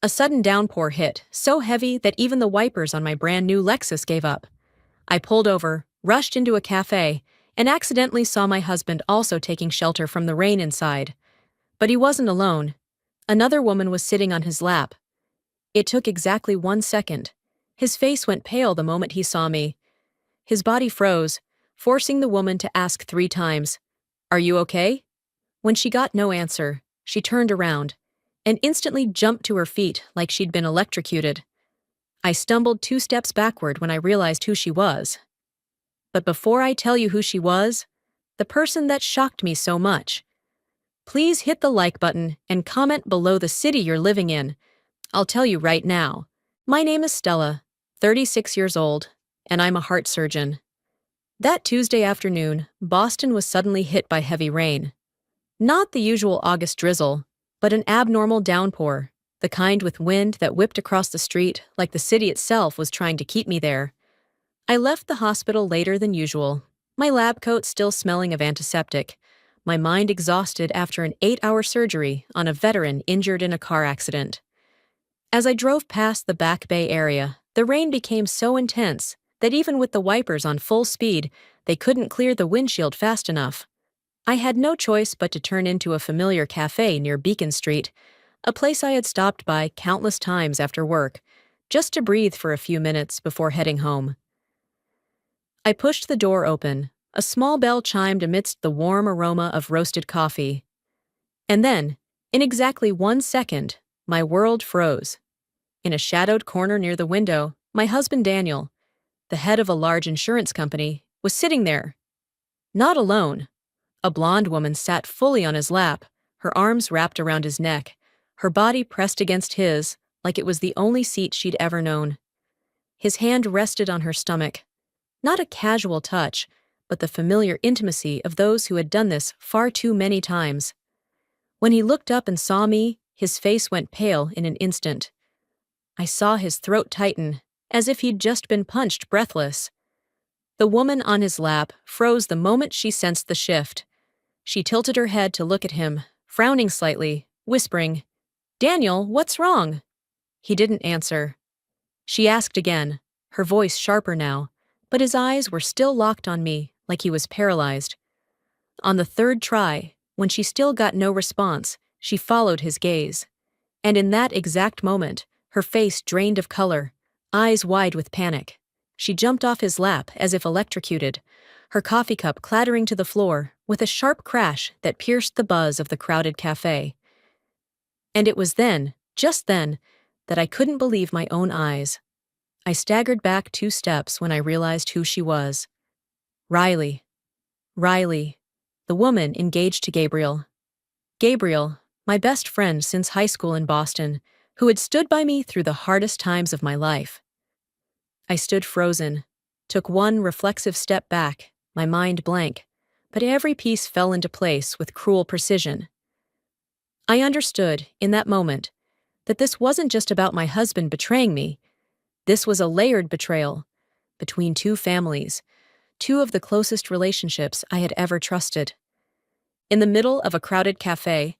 A sudden downpour hit, so heavy that even the wipers on my brand new Lexus gave up. I pulled over, rushed into a cafe, and accidentally saw my husband also taking shelter from the rain inside. But he wasn't alone. Another woman was sitting on his lap. It took exactly 1 second. His face went pale the moment he saw me. His body froze, forcing the woman to ask 3 times, "Are you okay?" When she got no answer, she turned around and instantly jumped to her feet like she'd been electrocuted. I stumbled 2 steps backward when I realized who she was. But before I tell you who she was, the person that shocked me so much, please hit the like button and comment below the city you're living in. I'll tell you right now. My name is Stella, 36 years old, and I'm a heart surgeon. That Tuesday afternoon, Boston was suddenly hit by heavy rain. Not the usual August drizzle, but an abnormal downpour, the kind with wind that whipped across the street like the city itself was trying to keep me there. I left the hospital later than usual, my lab coat still smelling of antiseptic, my mind exhausted after an 8-hour surgery on a veteran injured in a car accident. As I drove past the Back Bay area, the rain became so intense that even with the wipers on full speed, they couldn't clear the windshield fast enough. I had no choice but to turn into a familiar cafe near Beacon Street, a place I had stopped by countless times after work, just to breathe for a few minutes before heading home. I pushed the door open. A small bell chimed amidst the warm aroma of roasted coffee. And then, in exactly 1 second, my world froze. In a shadowed corner near the window, my husband Daniel, the head of a large insurance company, was sitting there. Not alone. A blonde woman sat fully on his lap, her arms wrapped around his neck, her body pressed against his like it was the only seat she'd ever known. His hand rested on her stomach. Not a casual touch, but the familiar intimacy of those who had done this far too many times. When he looked up and saw me, his face went pale in an instant. I saw his throat tighten, as if he'd just been punched breathless. The woman on his lap froze the moment she sensed the shift. She tilted her head to look at him, frowning slightly, whispering, "Daniel, what's wrong?" He didn't answer. She asked again, her voice sharper now, but his eyes were still locked on me, like he was paralyzed. On the third try, when she still got no response, she followed his gaze. And in that exact moment, her face drained of color, eyes wide with panic. She jumped off his lap as if electrocuted, her coffee cup clattering to the floor with a sharp crash that pierced the buzz of the crowded cafe. And it was then, just then, that I couldn't believe my own eyes. I staggered back 2 steps when I realized who she was. Riley. Riley, the woman engaged to Gabriel. Gabriel, my best friend since high school in Boston, who had stood by me through the hardest times of my life. I stood frozen, took one reflexive step back, my mind blank, but every piece fell into place with cruel precision. I understood, in that moment, that this wasn't just about my husband betraying me. This was a layered betrayal, between two families, two of the closest relationships I had ever trusted. In the middle of a crowded cafe,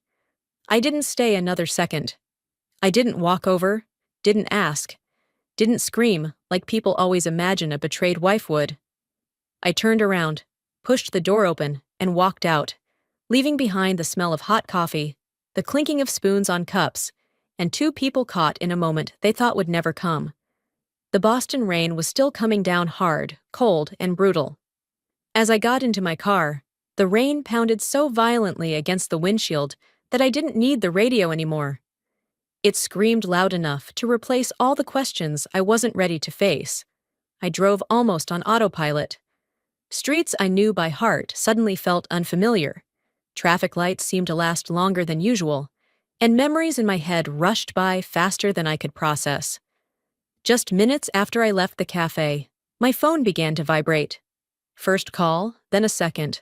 I didn't stay another second. I didn't walk over, didn't ask, didn't scream like people always imagine a betrayed wife would. I turned around, pushed the door open, and walked out, leaving behind the smell of hot coffee, the clinking of spoons on cups, and two people caught in a moment they thought would never come. The Boston rain was still coming down hard, cold, and brutal. As I got into my car, the rain pounded so violently against the windshield that I didn't need the radio anymore. It screamed loud enough to replace all the questions I wasn't ready to face. I drove almost on autopilot. Streets I knew by heart suddenly felt unfamiliar. Traffic lights seemed to last longer than usual, and memories in my head rushed by faster than I could process. Just minutes after I left the cafe, my phone began to vibrate. First call, then a second,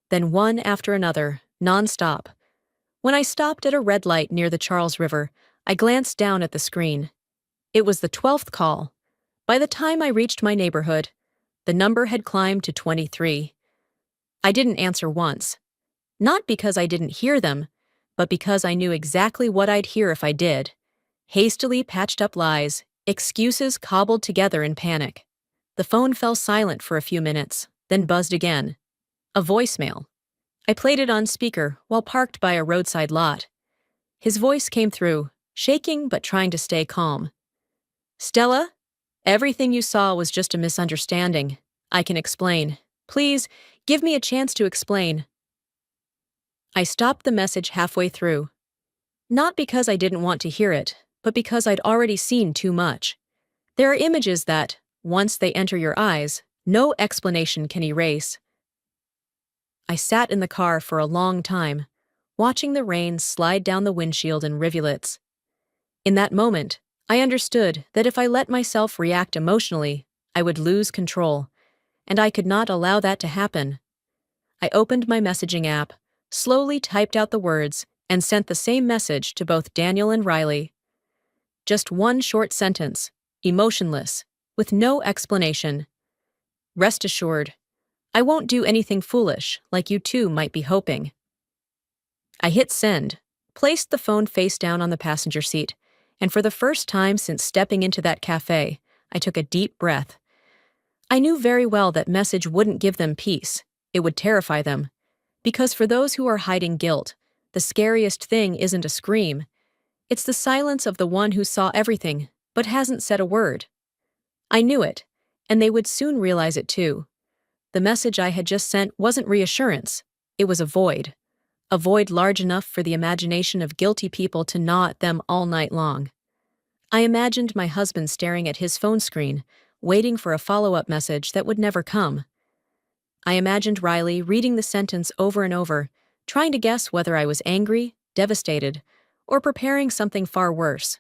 then one after another, non-stop. When I stopped at a red light near the Charles River, I glanced down at the screen. It was the 12th call. By the time I reached my neighborhood, the number had climbed to 23. I didn't answer once. Not because I didn't hear them, but because I knew exactly what I'd hear if I did. Hastily patched up lies, excuses cobbled together in panic. The phone fell silent for a few minutes, then buzzed again. A voicemail. I played it on speaker while parked by a roadside lot. His voice came through, shaking but trying to stay calm. "Stella? Everything you saw was just a misunderstanding. I can explain. Please, give me a chance to explain." I stopped the message halfway through. Not because I didn't want to hear it, but because I'd already seen too much. There are images that, once they enter your eyes, no explanation can erase. I sat in the car for a long time, watching the rain slide down the windshield in rivulets. In that moment, I understood that if I let myself react emotionally, I would lose control, and I could not allow that to happen. I opened my messaging app, slowly typed out the words, and sent the same message to both Daniel and Riley. Just one short sentence, emotionless, with no explanation. "Rest assured, I won't do anything foolish like you two might be hoping." I hit send, placed the phone face down on the passenger seat, and for the first time since stepping into that cafe, I took a deep breath. I knew very well that message wouldn't give them peace. It would terrify them. Because for those who are hiding guilt, the scariest thing isn't a scream. It's the silence of the one who saw everything, but hasn't said a word. I knew it, and they would soon realize it too. The message I had just sent wasn't reassurance. It was a void large enough for the imagination of guilty people to gnaw at them all night long. I imagined my husband staring at his phone screen, waiting for a follow-up message that would never come. I imagined Riley reading the sentence over and over, trying to guess whether I was angry, devastated, or preparing something far worse.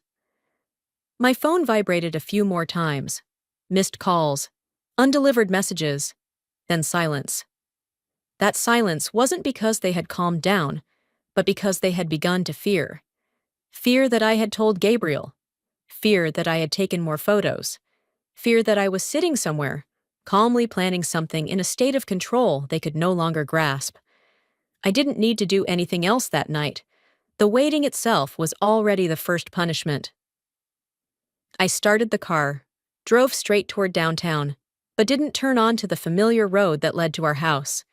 My phone vibrated a few more times. Missed calls, undelivered messages, then silence. That silence wasn't because they had calmed down, but because they had begun to fear. Fear that I had told Gabriel. Fear that I had taken more photos. Fear that I was sitting somewhere, calmly planning something in a state of control they could no longer grasp. I didn't need to do anything else that night. The waiting itself was already the first punishment. I started the car, drove straight toward downtown, but didn't turn onto the familiar road that led to our house.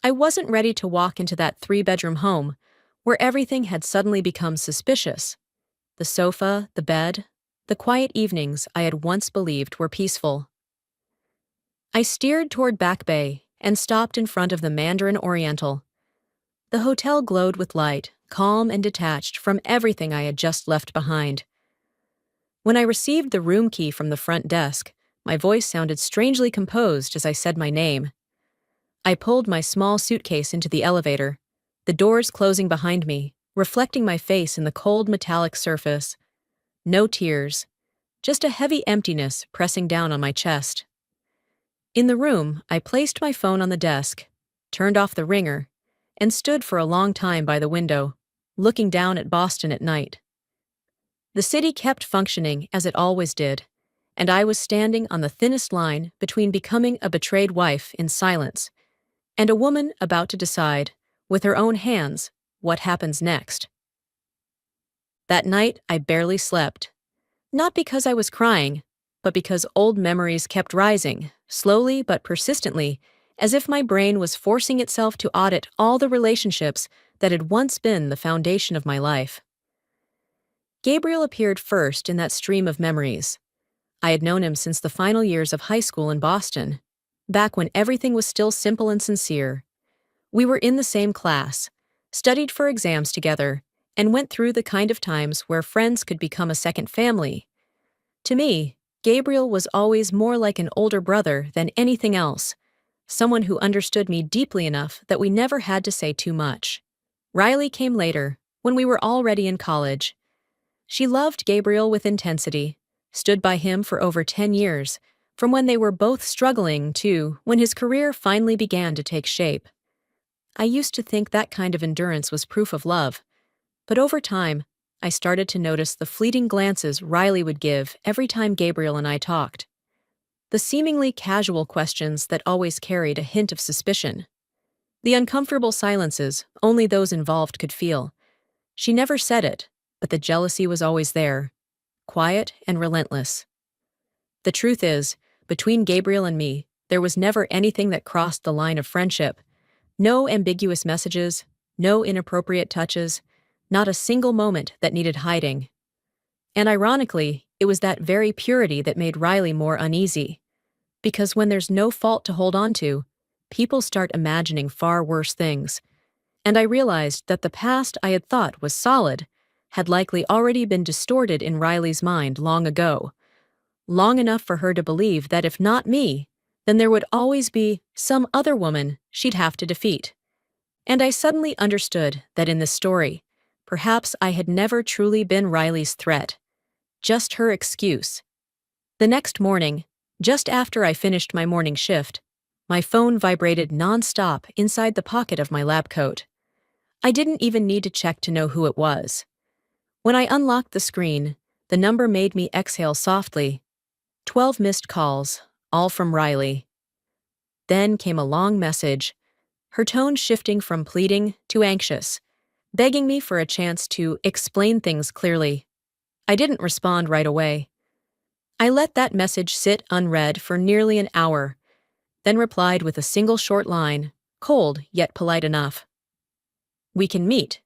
I wasn't ready to walk into that 3-bedroom home, where everything had suddenly become suspicious. The sofa, the bed, the quiet evenings I had once believed were peaceful. I steered toward Back Bay and stopped in front of the Mandarin Oriental. The hotel glowed with light, calm and detached from everything I had just left behind. When I received the room key from the front desk, my voice sounded strangely composed as I said my name. I pulled my small suitcase into the elevator, the doors closing behind me, reflecting my face in the cold metallic surface. No tears, just a heavy emptiness pressing down on my chest. In the room, I placed my phone on the desk, turned off the ringer, and stood for a long time by the window, looking down at Boston at night. The city kept functioning as it always did, and I was standing on the thinnest line between becoming a betrayed wife in silence and a woman about to decide, with her own hands, what happens next. That night, I barely slept. Not because I was crying, but because old memories kept rising, slowly but persistently, as if my brain was forcing itself to audit all the relationships that had once been the foundation of my life. Gabriel appeared first in that stream of memories. I had known him since the final years of high school in Boston, back when everything was still simple and sincere. We were in the same class, studied for exams together, and went through the kind of times where friends could become a second family. To me, Gabriel was always more like an older brother than anything else, someone who understood me deeply enough that we never had to say too much. Riley came later, when we were already in college. She loved Gabriel with intensity, stood by him for over 10 years, from when they were both struggling to when his career finally began to take shape. I used to think that kind of endurance was proof of love, but over time, I started to notice the fleeting glances Riley would give every time Gabriel and I talked. The seemingly casual questions that always carried a hint of suspicion. The uncomfortable silences only those involved could feel. She never said it, but the jealousy was always there, quiet and relentless. The truth is, between Gabriel and me, there was never anything that crossed the line of friendship. No ambiguous messages, no inappropriate touches, not a single moment that needed hiding. And ironically, it was that very purity that made Riley more uneasy. Because when there's no fault to hold on to, people start imagining far worse things. And I realized that the past I had thought was solid had likely already been distorted in Riley's mind long ago. Long enough for her to believe that if not me, then there would always be some other woman she'd have to defeat. And I suddenly understood that in this story, perhaps I had never truly been Riley's threat, just her excuse. The next morning, just after I finished my morning shift, my phone vibrated nonstop inside the pocket of my lab coat. I didn't even need to check to know who it was. When I unlocked the screen, the number made me exhale softly. 12 missed calls, all from Riley. Then came a long message, her tone shifting from pleading to anxious, begging me for a chance to explain things clearly. I didn't respond right away. I let that message sit unread for nearly an hour, then replied with a single short line, cold yet polite enough. "We can meet."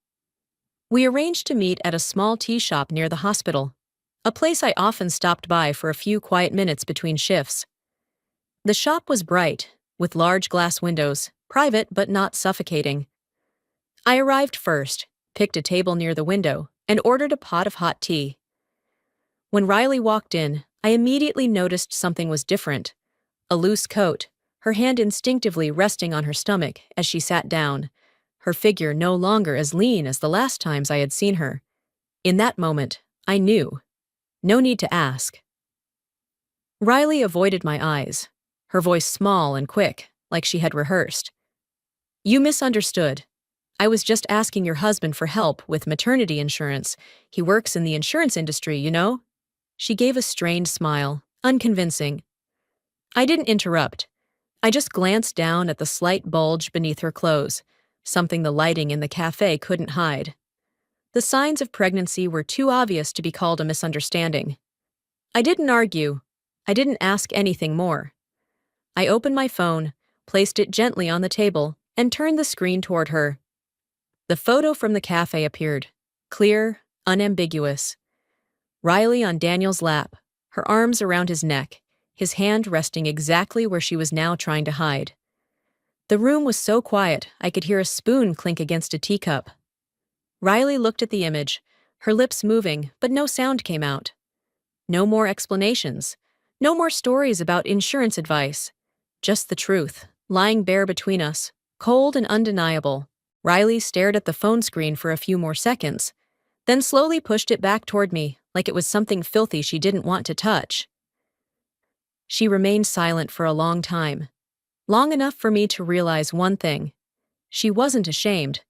We arranged to meet at a small tea shop near the hospital, a place I often stopped by for a few quiet minutes between shifts. The shop was bright, with large glass windows, private but not suffocating. I arrived first, picked a table near the window, and ordered a pot of hot tea. When Riley walked in, I immediately noticed something was different. A loose coat, her hand instinctively resting on her stomach as she sat down, her figure no longer as lean as the last times I had seen her. In that moment, I knew. No need to ask. Riley avoided my eyes, her voice small and quick, like she had rehearsed. "You misunderstood. I was just asking your husband for help with maternity insurance. He works in the insurance industry, you know?" She gave a strained smile, unconvincing. I didn't interrupt. I just glanced down at the slight bulge beneath her clothes, something the lighting in the cafe couldn't hide. The signs of pregnancy were too obvious to be called a misunderstanding. I didn't argue. I didn't ask anything more. I opened my phone, placed it gently on the table, and turned the screen toward her. The photo from the cafe appeared, clear, unambiguous. Riley on Daniel's lap, her arms around his neck, his hand resting exactly where she was now trying to hide. The room was so quiet I could hear a spoon clink against a teacup. Riley looked at the image, her lips moving, but no sound came out. No more explanations, no more stories about insurance advice. Just the truth, lying bare between us, cold and undeniable. Riley stared at the phone screen for a few more seconds, then slowly pushed it back toward me like it was something filthy she didn't want to touch. She remained silent for a long time, long enough for me to realize one thing. She wasn't ashamed.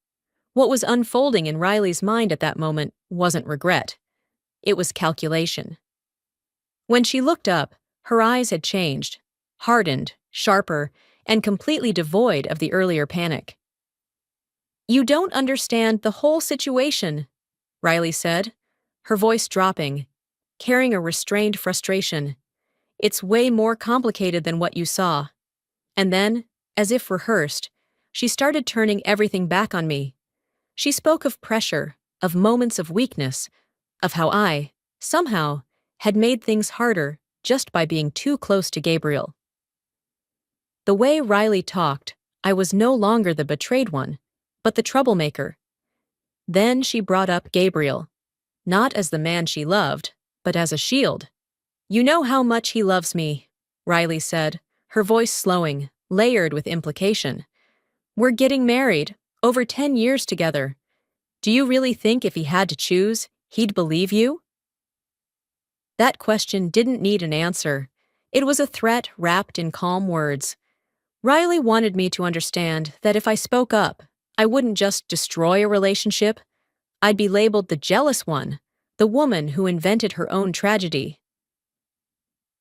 What was unfolding in Riley's mind at that moment wasn't regret. It was calculation. When she looked up, her eyes had changed, hardened, sharper, and completely devoid of the earlier panic. "You don't understand the whole situation," Riley said, her voice dropping, carrying a restrained frustration. "It's way more complicated than what you saw." And then, as if rehearsed, she started turning everything back on me. She spoke of pressure, of moments of weakness, of how I, somehow, had made things harder just by being too close to Gabriel. The way Riley talked, I was no longer the betrayed one, but the troublemaker. Then she brought up Gabriel, not as the man she loved, but as a shield. "You know how much he loves me," Riley said, her voice slowing, layered with implication. "We're getting married, over 10 years together. Do you really think if he had to choose, he'd believe you?" That question didn't need an answer. It was a threat wrapped in calm words. Riley wanted me to understand that if I spoke up, I wouldn't just destroy a relationship. I'd be labeled the jealous one, the woman who invented her own tragedy.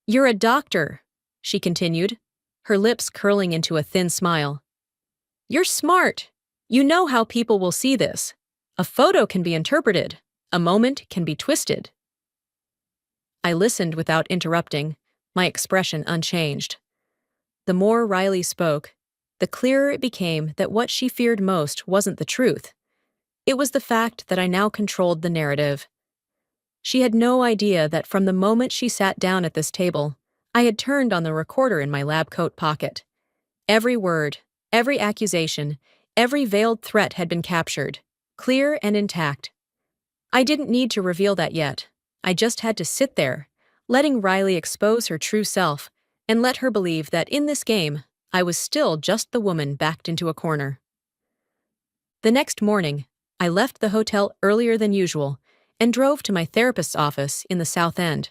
"You're a doctor," she continued, her lips curling into a thin smile. "You're smart. You know how people will see this. A photo can be interpreted. A moment can be twisted. I listened without interrupting, my expression unchanged. The more Riley spoke, the clearer it became that what she feared most wasn't the truth. It was the fact that I now controlled the narrative. She had no idea that from the moment she sat down at this table, I had turned on the recorder in my lab coat pocket. Every word, every accusation, every veiled threat had been captured, clear and intact. I didn't need to reveal that yet. I just had to sit there, letting Riley expose her true self, and let her believe that in this game, I was still just the woman backed into a corner. The next morning, I left the hotel earlier than usual and drove to my therapist's office in the South End,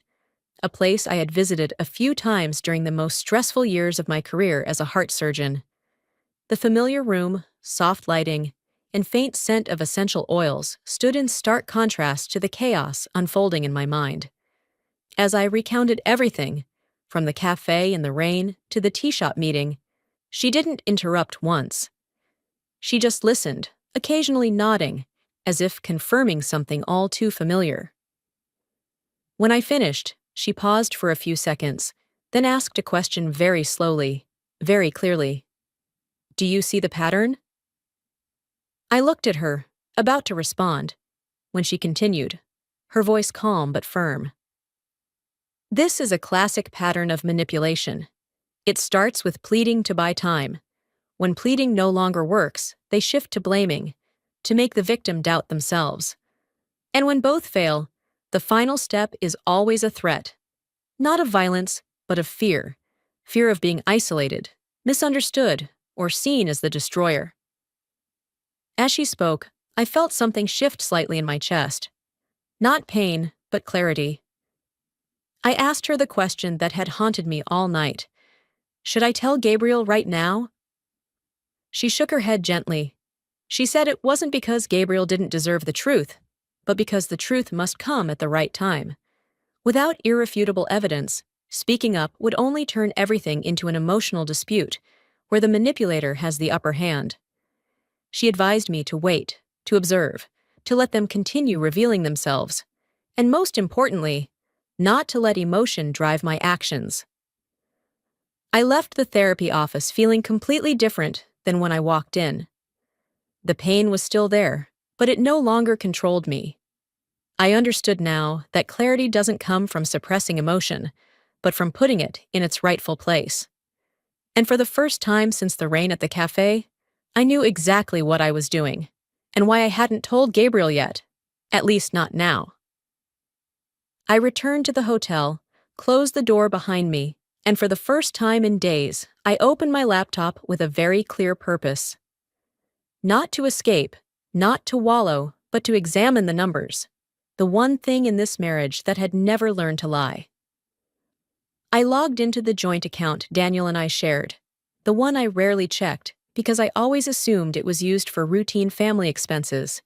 a place I had visited a few times during the most stressful years of my career as a heart surgeon. The familiar room, soft lighting, and faint scent of essential oils stood in stark contrast to the chaos unfolding in my mind. As I recounted everything, from the cafe in the rain to the tea shop meeting, she didn't interrupt once. She just listened, occasionally nodding, as if confirming something all too familiar. When I finished, she paused for a few seconds, then asked a question very slowly, very clearly. "Do you see the pattern?" I looked at her, about to respond, when she continued, her voice calm but firm. "This is a classic pattern of manipulation. It starts with pleading to buy time. When pleading no longer works, they shift to blaming, to make the victim doubt themselves. And when both fail, the final step is always a threat. Not of violence, but of fear. Fear of being isolated, misunderstood, or seen as the destroyer." As she spoke, I felt something shift slightly in my chest. Not pain, but clarity. I asked her the question that had haunted me all night. Should I tell Gabriel right now? She shook her head gently. She said it wasn't because Gabriel didn't deserve the truth, but because the truth must come at the right time. Without irrefutable evidence, speaking up would only turn everything into an emotional dispute, where the manipulator has the upper hand. She advised me to wait, to observe, to let them continue revealing themselves, and most importantly, not to let emotion drive my actions. I left the therapy office feeling completely different than when I walked in. The pain was still there, but it no longer controlled me. I understood now that clarity doesn't come from suppressing emotion, but from putting it in its rightful place. And for the first time since the rain at the cafe, I knew exactly what I was doing, and why I hadn't told Gabriel yet, at least not now. I returned to the hotel, closed the door behind me, and for the first time in days, I opened my laptop with a very clear purpose. Not to escape, not to wallow, but to examine the numbers, the one thing in this marriage that had never learned to lie. I logged into the joint account Daniel and I shared, the one I rarely checked because I always assumed it was used for routine family expenses.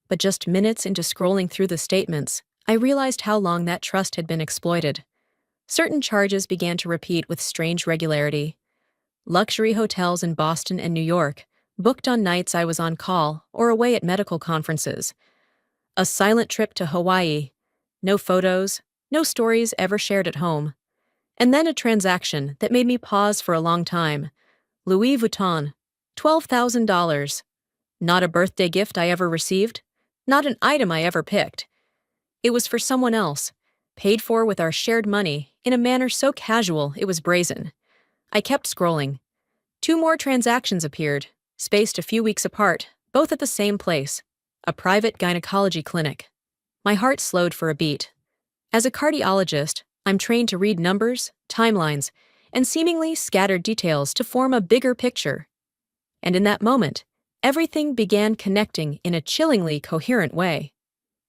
But just minutes into scrolling through the statements, I realized how long that trust had been exploited. Certain charges began to repeat with strange regularity. Luxury hotels in Boston and New York, booked on nights I was on call or away at medical conferences. A silent trip to Hawaii. No photos, no stories ever shared at home. And then a transaction that made me pause for a long time. Louis Vuitton, $12,000. Not a birthday gift I ever received. Not an item I ever picked. It was for someone else, paid for with our shared money in a manner so casual it was brazen. I kept scrolling. 2 more transactions appeared, spaced a few weeks apart, both at the same place, a private gynecology clinic. My heart slowed for a beat. As a cardiologist, I'm trained to read numbers, timelines, and seemingly scattered details to form a bigger picture. And in that moment, everything began connecting in a chillingly coherent way.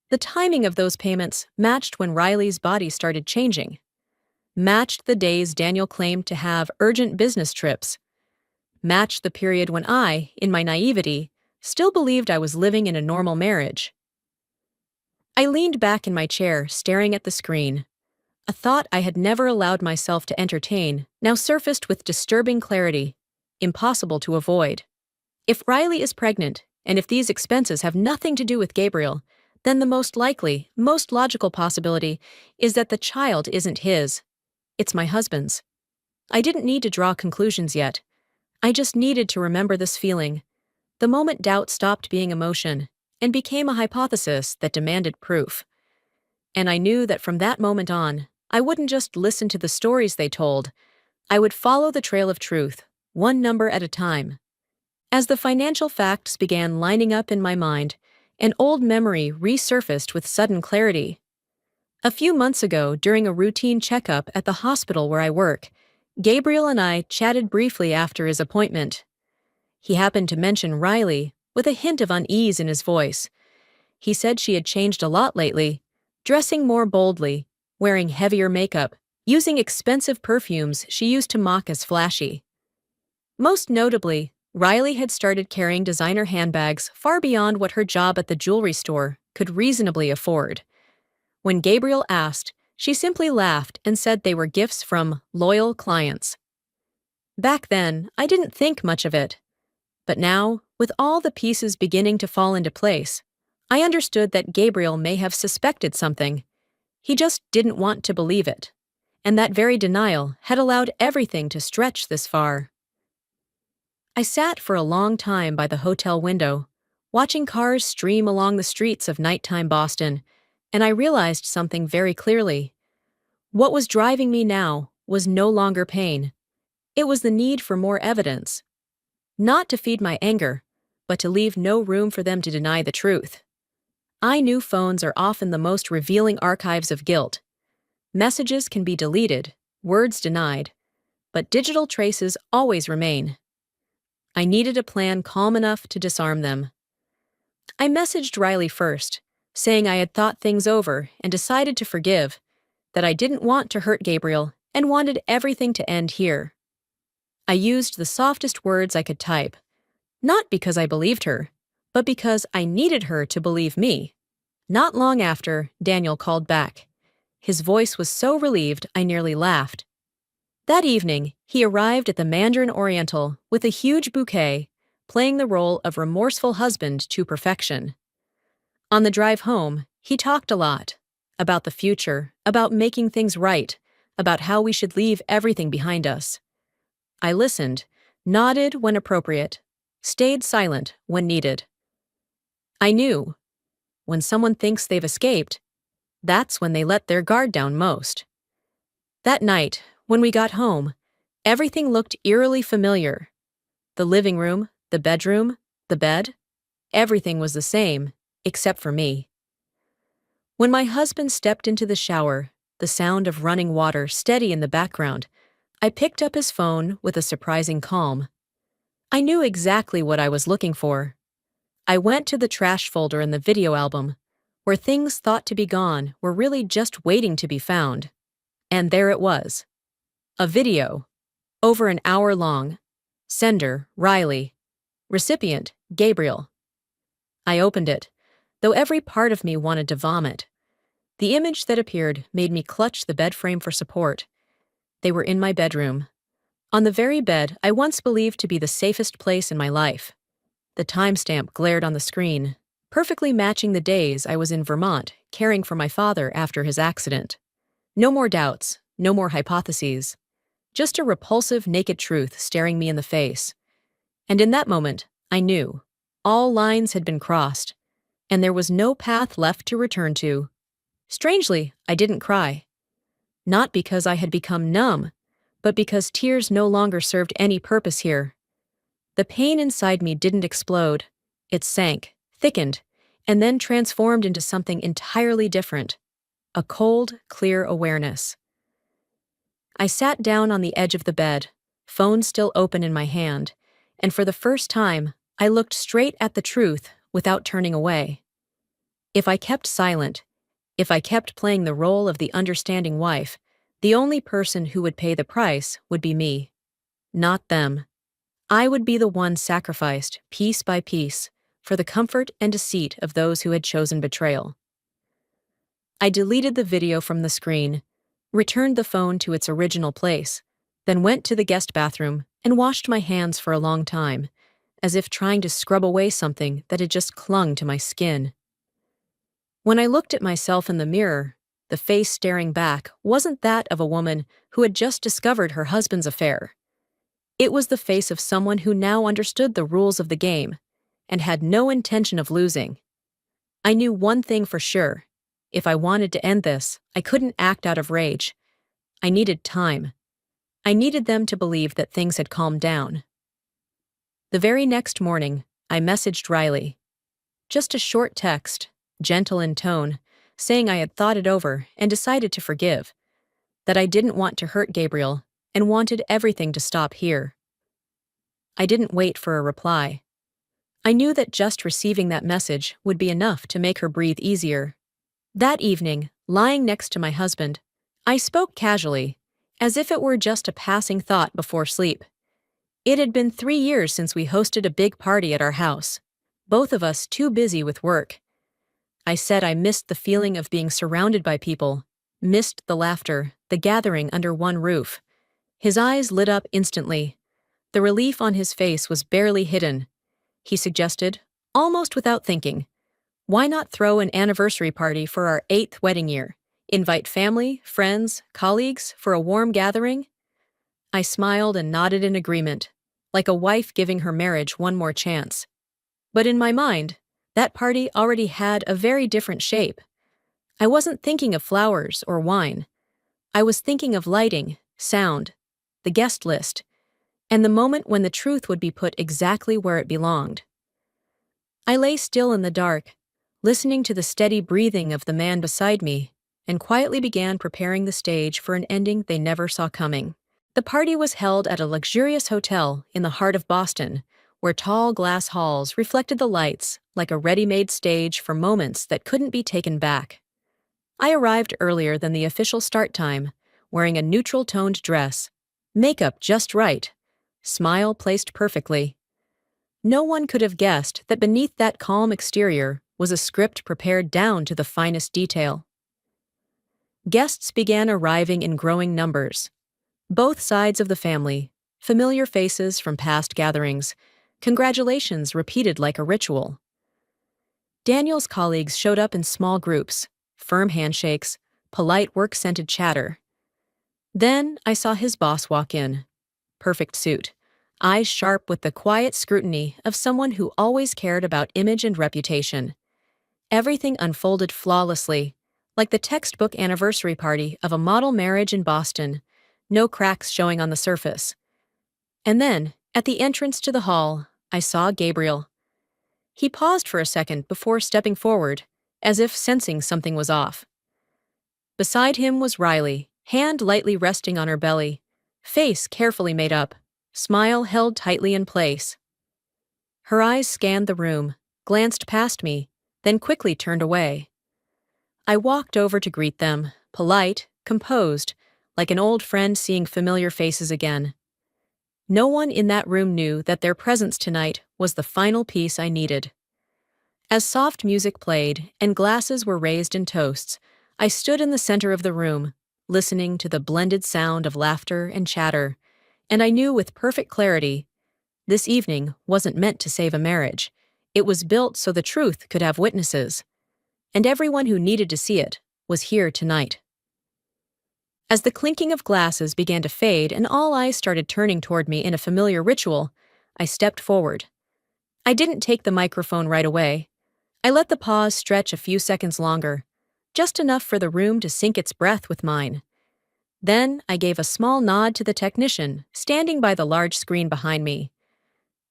The timing of those payments matched when Riley's body started changing, matched the days Daniel claimed to have urgent business trips, matched the period when I, in my naivety, still believed I was living in a normal marriage. I leaned back in my chair, staring at the screen. A thought I had never allowed myself to entertain now surfaced with disturbing clarity, impossible to avoid. If Riley is pregnant, and if these expenses have nothing to do with Gabriel, then the most likely, most logical possibility is that the child isn't his. It's my husband's. I didn't need to draw conclusions yet. I just needed to remember this feeling, the moment doubt stopped being emotion and became a hypothesis that demanded proof. And I knew that from that moment on, I wouldn't just listen to the stories they told, I would follow the trail of truth, one number at a time. As the financial facts began lining up in my mind, an old memory resurfaced with sudden clarity. A few months ago, during a routine checkup at the hospital where I work, Gabriel and I chatted briefly after his appointment. He happened to mention Riley, with a hint of unease in his voice. He said she had changed a lot lately, dressing more boldly, wearing heavier makeup, using expensive perfumes she used to mock as flashy. Most notably, Riley had started carrying designer handbags far beyond what her job at the jewelry store could reasonably afford. When Gabriel asked, she simply laughed and said they were gifts from loyal clients. Back then, I didn't think much of it. But now, with all the pieces beginning to fall into place, I understood that Gabriel may have suspected something. He just didn't want to believe it. And that very denial had allowed everything to stretch this far. I sat for a long time by the hotel window, watching cars stream along the streets of nighttime Boston, and I realized something very clearly. What was driving me now was no longer pain. It was the need for more evidence. Not to feed my anger, but to leave no room for them to deny the truth. I knew phones are often the most revealing archives of guilt. Messages can be deleted, words denied, but digital traces always remain. I needed a plan calm enough to disarm them. I messaged Riley first, saying I had thought things over and decided to forgive, that I didn't want to hurt Gabriel and wanted everything to end here. I used the softest words I could type, not because I believed her, but because I needed her to believe me. Not long after, Daniel called back. His voice was so relieved I nearly laughed. That evening, he arrived at the Mandarin Oriental with a huge bouquet, playing the role of remorseful husband to perfection. On the drive home, he talked a lot about the future, about making things right, about how we should leave everything behind us. I listened, nodded when appropriate, stayed silent when needed. I knew, when someone thinks they've escaped, that's when they let their guard down most. That night, when we got home, everything looked eerily familiar. The living room, the bedroom, the bed, everything was the same, except for me. When my husband stepped into the shower, the sound of running water steady in the background, I picked up his phone with a surprising calm. I knew exactly what I was looking for. I went to the trash folder in the video album, where things thought to be gone were really just waiting to be found. And there it was. A video, over an hour long. Sender, Riley. Recipient, Gabriel. I opened it, though every part of me wanted to vomit. The image that appeared made me clutch the bed frame for support. They were in my bedroom. On the very bed I once believed to be the safest place in my life. The timestamp glared on the screen, perfectly matching the days I was in Vermont caring for my father after his accident. No more doubts, no more hypotheses. Just a repulsive, naked truth staring me in the face. And in that moment, I knew. All lines had been crossed, and there was no path left to return to. Strangely, I didn't cry. Not because I had become numb, but because tears no longer served any purpose here. The pain inside me didn't explode. It sank, thickened, and then transformed into something entirely different. A cold, clear awareness. I sat down on the edge of the bed, phone still open in my hand, and for the first time, I looked straight at the truth without turning away. If I kept silent, if I kept playing the role of the understanding wife, the only person who would pay the price would be me. Not them. I would be the one sacrificed, piece by piece, for the comfort and deceit of those who had chosen betrayal. I deleted the video from the screen, returned the phone to its original place, then went to the guest bathroom and washed my hands for a long time, as if trying to scrub away something that had just clung to my skin. When I looked at myself in the mirror, the face staring back wasn't that of a woman who had just discovered her husband's affair. It was the face of someone who now understood the rules of the game and had no intention of losing. I knew one thing for sure. If I wanted to end this, I couldn't act out of rage. I needed time. I needed them to believe that things had calmed down. The very next morning, I messaged Riley. Just a short text, gentle in tone, saying I had thought it over and decided to forgive, that I didn't want to hurt Gabriel and wanted everything to stop here. I didn't wait for a reply. I knew that just receiving that message would be enough to make her breathe easier. That evening, lying next to my husband, I spoke casually, as if it were just a passing thought before sleep. It had been 3 years since we hosted a big party at our house, both of us too busy with work. I said I missed the feeling of being surrounded by people, missed the laughter, the gathering under one roof. His eyes lit up instantly. The relief on his face was barely hidden. He suggested, almost without thinking, why not throw an anniversary party for our 8th wedding year? Invite family, friends, colleagues for a warm gathering? I smiled and nodded in agreement, like a wife giving her marriage one more chance. But in my mind, that party already had a very different shape. I wasn't thinking of flowers or wine. I was thinking of lighting, sound, the guest list, and the moment when the truth would be put exactly where it belonged. I lay still in the dark, listening to the steady breathing of the man beside me, and quietly began preparing the stage for an ending they never saw coming. The party was held at a luxurious hotel in the heart of Boston, where tall glass halls reflected the lights like a ready-made stage for moments that couldn't be taken back. I arrived earlier than the official start time, wearing a neutral-toned dress, makeup just right, smile placed perfectly. No one could have guessed that beneath that calm exterior was a script prepared down to the finest detail. Guests began arriving in growing numbers. Both sides of the family, familiar faces from past gatherings, congratulations repeated like a ritual. Daniel's colleagues showed up in small groups, firm handshakes, polite work-scented chatter. Then I saw his boss walk in. Perfect suit, eyes sharp with the quiet scrutiny of someone who always cared about image and reputation. Everything unfolded flawlessly, like the textbook anniversary party of a model marriage in Boston, no cracks showing on the surface. And then, at the entrance to the hall, I saw Gabriel. He paused for a second before stepping forward, as if sensing something was off. Beside him was Riley, hand lightly resting on her belly, face carefully made up, smile held tightly in place. Her eyes scanned the room, glanced past me, then quickly turned away. I walked over to greet them, polite, composed, like an old friend seeing familiar faces again. No one in that room knew that their presence tonight was the final piece I needed. As soft music played and glasses were raised in toasts, I stood in the center of the room, listening to the blended sound of laughter and chatter, and I knew with perfect clarity, this evening wasn't meant to save a marriage. It was built so the truth could have witnesses. And everyone who needed to see it was here tonight. As the clinking of glasses began to fade and all eyes started turning toward me in a familiar ritual, I stepped forward. I didn't take the microphone right away. I let the pause stretch a few seconds longer, just enough for the room to sync its breath with mine. Then I gave a small nod to the technician standing by the large screen behind me.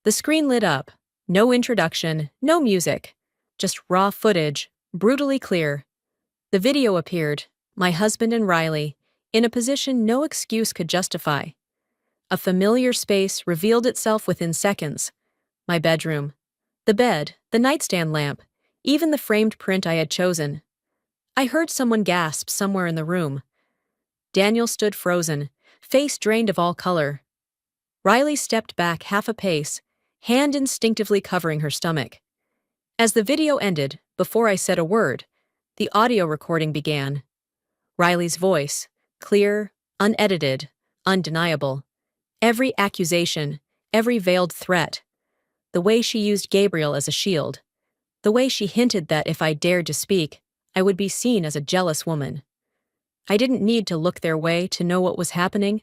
The screen lit up. No introduction, no music, just raw footage, brutally clear. The video appeared, my husband and Riley, in a position no excuse could justify. A familiar space revealed itself within seconds. My bedroom. The bed, the nightstand lamp, even the framed print I had chosen. I heard someone gasp somewhere in the room. Daniel stood frozen, face drained of all color. Riley stepped back half a pace, hand instinctively covering her stomach. As the video ended, before I said a word, the audio recording began. Riley's voice, clear, unedited, undeniable. Every accusation, every veiled threat. The way she used Gabriel as a shield. The way she hinted that if I dared to speak, I would be seen as a jealous woman. I didn't need to look their way to know what was happening.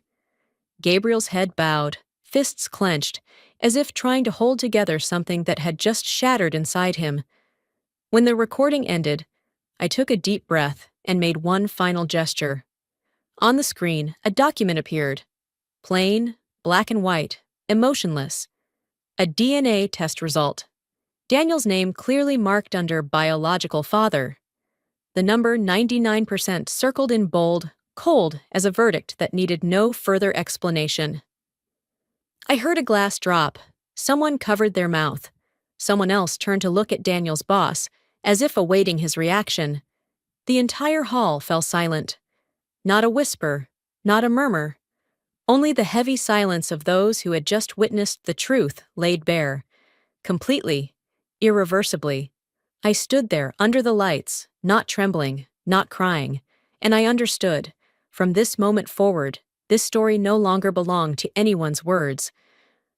Gabriel's head bowed, fists clenched, as if trying to hold together something that had just shattered inside him. When the recording ended, I took a deep breath and made one final gesture. On the screen, a document appeared. Plain, black and white, emotionless. A DNA test result. Daniel's name clearly marked under biological father. The number 99% circled in bold, cold as a verdict that needed no further explanation. I heard a glass drop. Someone covered their mouth. Someone else turned to look at Daniel's boss, as if awaiting his reaction. The entire hall fell silent. Not a whisper, not a murmur. Only the heavy silence of those who had just witnessed the truth laid bare. Completely, irreversibly. I stood there under the lights, not trembling, not crying, and I understood. From this moment forward, this story no longer belonged to anyone's words.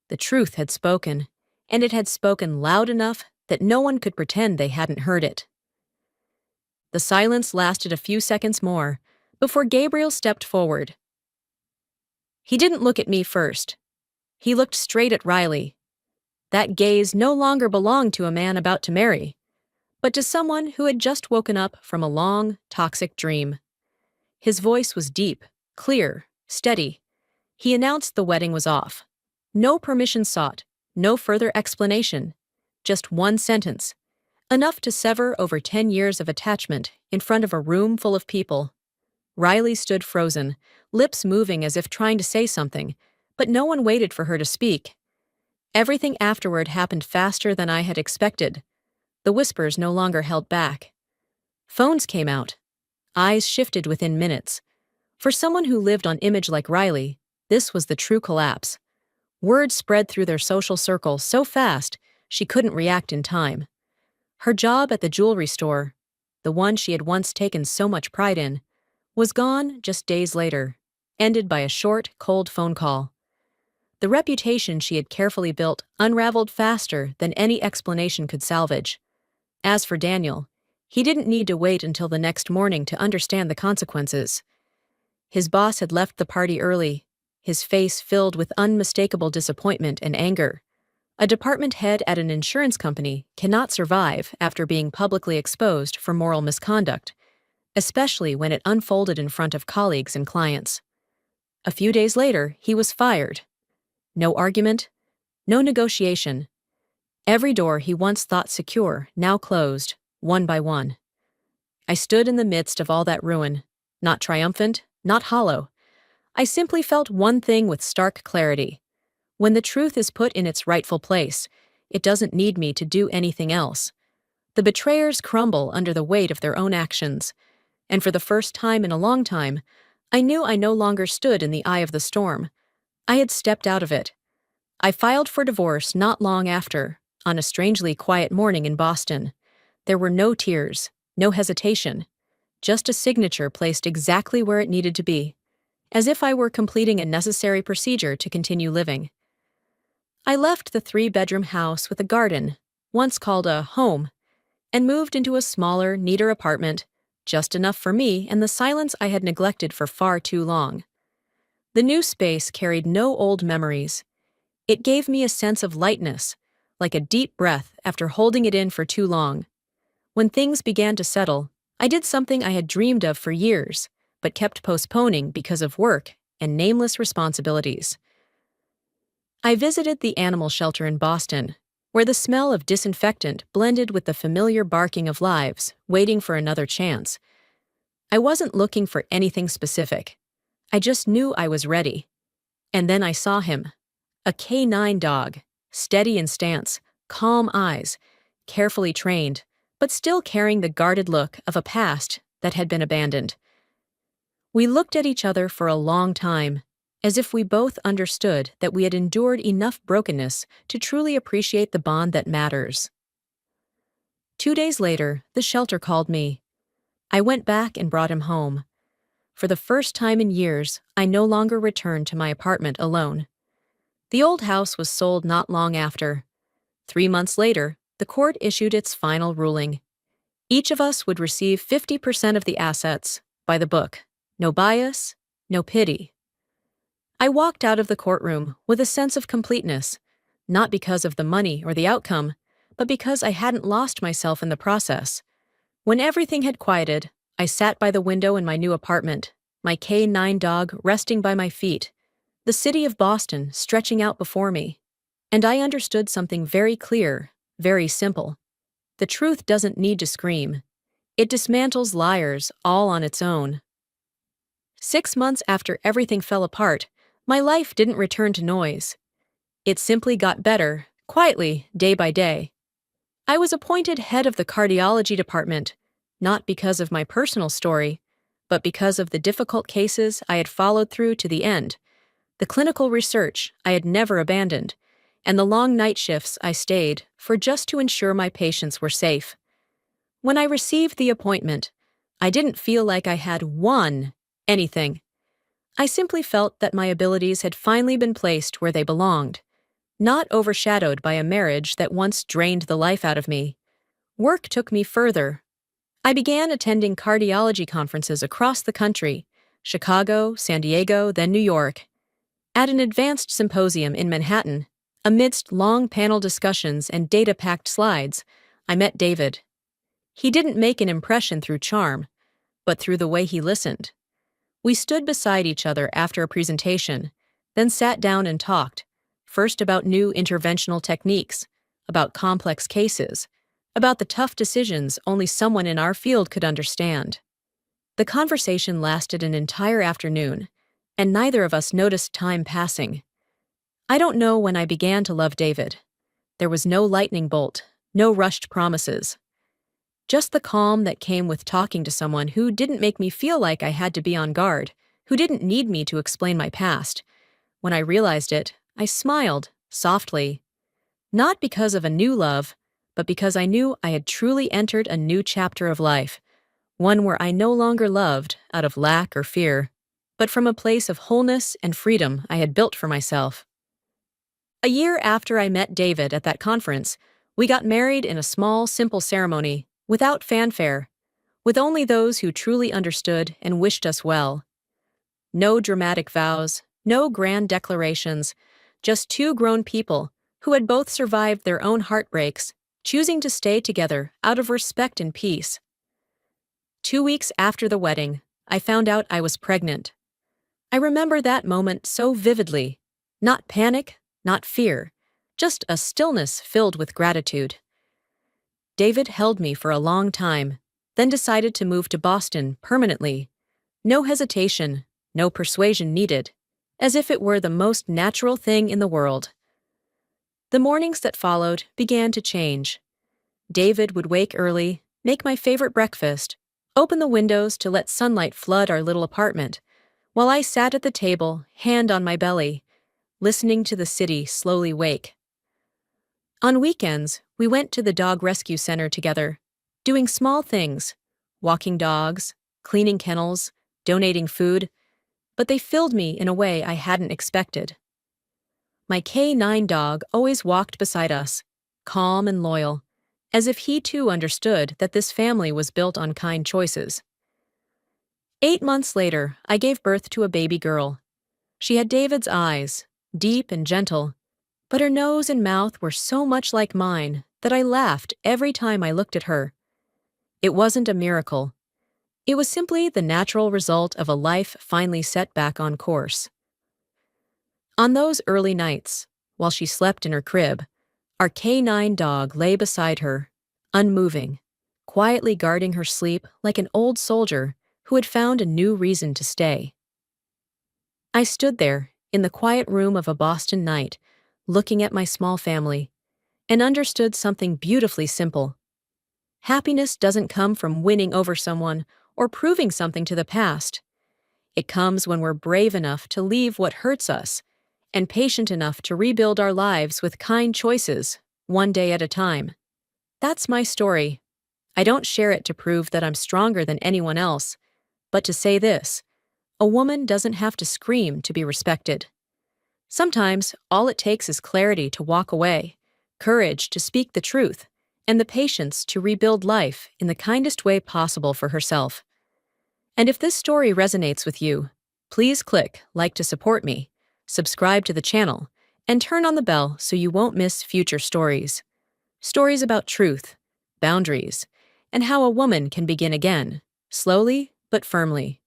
The truth had spoken, and it had spoken loud enough that no one could pretend they hadn't heard it. The silence lasted a few seconds more, before Gabriel stepped forward. He didn't look at me first. He looked straight at Riley. That gaze no longer belonged to a man about to marry, but to someone who had just woken up from a long, toxic dream. His voice was deep, clear, steady. He announced the wedding was off. No permission sought, no further explanation. Just one sentence. Enough to sever over 10 years of attachment in front of a room full of people. Riley stood frozen, lips moving as if trying to say something, but no one waited for her to speak. Everything afterward happened faster than I had expected. The whispers no longer held back. Phones came out. Eyes shifted within minutes. For someone who lived on image like Riley, this was the true collapse. Word spread through their social circle so fast she couldn't react in time. Her job at the jewelry store, the one she had once taken so much pride in, was gone just days later, ended by a short, cold phone call. The reputation she had carefully built unraveled faster than any explanation could salvage. As for Daniel, he didn't need to wait until the next morning to understand the consequences. His boss had left the party early, his face filled with unmistakable disappointment and anger. A department head at an insurance company cannot survive after being publicly exposed for moral misconduct, especially when it unfolded in front of colleagues and clients. A few days later, he was fired. No argument, no negotiation. Every door he once thought secure now closed, one by one. I stood in the midst of all that ruin, not triumphant, not hollow. I simply felt one thing with stark clarity. When the truth is put in its rightful place, it doesn't need me to do anything else. The betrayers crumble under the weight of their own actions, and for the first time in a long time, I knew I no longer stood in the eye of the storm. I had stepped out of it. I filed for divorce not long after, on a strangely quiet morning in Boston. There were no tears, no hesitation, just a signature placed exactly where it needed to be, as if I were completing a necessary procedure to continue living. I left the 3-bedroom house with a garden, once called a home, and moved into a smaller, neater apartment, just enough for me and the silence I had neglected for far too long. The new space carried no old memories. It gave me a sense of lightness, like a deep breath after holding it in for too long. When things began to settle, I did something I had dreamed of for years, but kept postponing because of work and nameless responsibilities. I visited the animal shelter in Boston, where the smell of disinfectant blended with the familiar barking of lives waiting for another chance. I wasn't looking for anything specific. I just knew I was ready. And then I saw him. A canine dog, steady in stance, calm eyes, carefully trained, but still carrying the guarded look of a past that had been abandoned. We looked at each other for a long time, as if we both understood that we had endured enough brokenness to truly appreciate the bond that matters. 2 days later, the shelter called me. I went back and brought him home. For the first time in years, I no longer returned to my apartment alone. The old house was sold not long after. 3 months later, the court issued its final ruling. Each of us would receive 50% of the assets, by the book. No bias, no pity. I walked out of the courtroom with a sense of completeness, not because of the money or the outcome, but because I hadn't lost myself in the process. When everything had quieted, I sat by the window in my new apartment, my K9 dog resting by my feet, the city of Boston stretching out before me. And I understood something very clear, very simple. The truth doesn't need to scream. It dismantles liars all on its own. 6 months after everything fell apart, my life didn't return to noise. It simply got better, quietly, day by day. I was appointed head of the cardiology department, not because of my personal story, but because of the difficult cases I had followed through to the end, the clinical research I had never abandoned, and the long night shifts I stayed for just to ensure my patients were safe. When I received the appointment, I didn't feel like I had won anything. I simply felt that my abilities had finally been placed where they belonged, not overshadowed by a marriage that once drained the life out of me. Work took me further. I began attending cardiology conferences across the country, Chicago, San Diego, then New York. At an advanced symposium in Manhattan, amidst long panel discussions and data-packed slides, I met David. He didn't make an impression through charm, but through the way he listened. We stood beside each other after a presentation, then sat down and talked, first about new interventional techniques, about complex cases, about the tough decisions only someone in our field could understand. The conversation lasted an entire afternoon, and neither of us noticed time passing. I don't know when I began to love David. There was no lightning bolt, no rushed promises. Just the calm that came with talking to someone who didn't make me feel like I had to be on guard, who didn't need me to explain my past. When I realized it, I smiled, softly. Not because of a new love, but because I knew I had truly entered a new chapter of life, one where I no longer loved out of lack or fear, but from a place of wholeness and freedom I had built for myself. A year after I met David at that conference, we got married in a small, simple ceremony, without fanfare, with only those who truly understood and wished us well. No dramatic vows, no grand declarations, just two grown people who had both survived their own heartbreaks, choosing to stay together out of respect and peace. 2 weeks after the wedding, I found out I was pregnant. I remember that moment so vividly. Not panic, not fear, just a stillness filled with gratitude. David held me for a long time, then decided to move to Boston permanently. No hesitation, no persuasion needed, as if it were the most natural thing in the world. The mornings that followed began to change. David would wake early, make my favorite breakfast, open the windows to let sunlight flood our little apartment, while I sat at the table, hand on my belly, listening to the city slowly wake. On weekends, we went to the dog rescue center together, doing small things, walking dogs, cleaning kennels, donating food, but they filled me in a way I hadn't expected. My K9 dog always walked beside us, calm and loyal, as if he too understood that this family was built on kind choices. 8 months later, I gave birth to a baby girl. She had David's eyes, deep and gentle, but her nose and mouth were so much like mine that I laughed every time I looked at her. It wasn't a miracle. It was simply the natural result of a life finally set back on course. On those early nights, while she slept in her crib, our K9 dog lay beside her, unmoving, quietly guarding her sleep like an old soldier who had found a new reason to stay. I stood there, in the quiet room of a Boston night, looking at my small family, and understood something beautifully simple. Happiness doesn't come from winning over someone or proving something to the past. It comes when we're brave enough to leave what hurts us and patient enough to rebuild our lives with kind choices, one day at a time. That's my story. I don't share it to prove that I'm stronger than anyone else, but to say this: a woman doesn't have to scream to be respected. Sometimes all it takes is clarity to walk away, courage to speak the truth, and the patience to rebuild life in the kindest way possible for herself. And if this story resonates with you, please click like to support me, subscribe to the channel, and turn on the bell so you won't miss future stories. Stories about truth, boundaries, and how a woman can begin again, slowly but firmly.